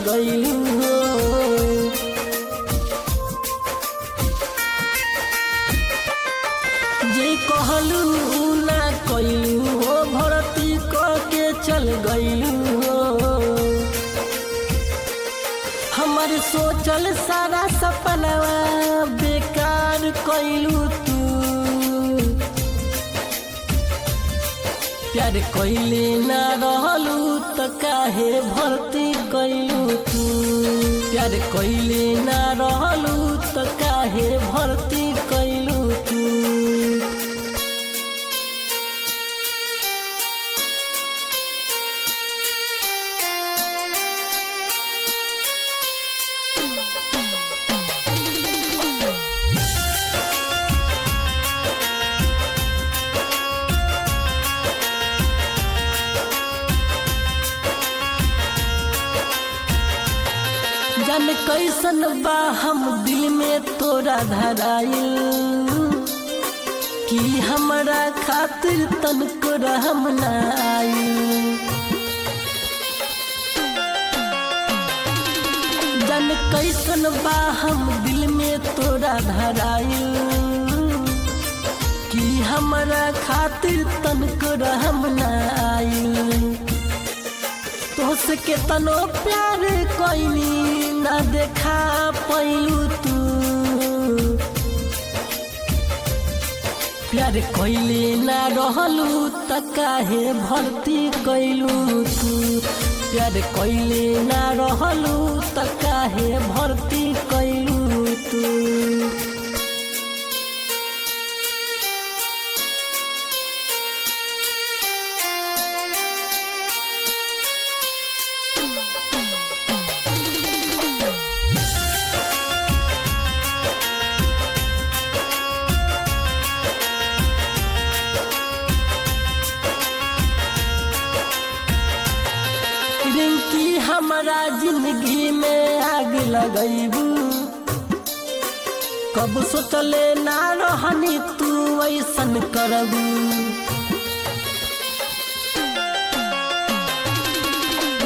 गइलू हो। जे कहलू ना कइलू हो, भर्ती कह के चल गइलू हो। हमार सोचल सारा सपनवा बेकार कइलू तू। प्यार कइले ना रहलू त काहे भर्ती कइलू तू। प्यार कइले ना रहलू त काहे भर्ती कइलू तू। जान कैसन बा हम दिल में तोरा धराइल, कि हमरा खातिर तनको रहम ना आइल। जान कैसन बा हम दिल में तोरा धराइल, कि हमरा खातिर तनको रहम ना आइल। तोहसे के तनो प्यार कइनी ना देखा पैलू तू। प्यार कइले ना रहलू त काहे भर्ती कइलू तू। प्यार कइले ना रहलू त काहे भर्ती कइलू तू। रिंकी हमारा जिंदगी में आग लगैबू, कब सोचले ना रहनी तू ऐसन करबू।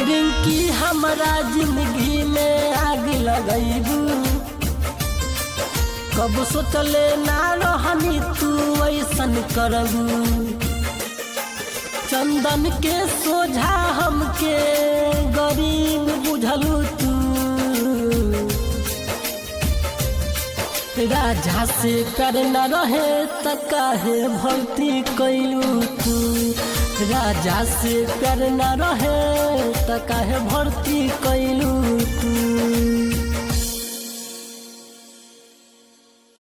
रिंकी हमारा जिंदगी में आग लगैबू, कब सोचले ना रहनी तू ऐसन करबू। चंदन के सोझा हमके गरीब बुझलू तू। राजा से प्यार न रहे त काहे भर्ती कइलू तू। राजा से प्यार न रहे त काहे भर्ती कइलू तू।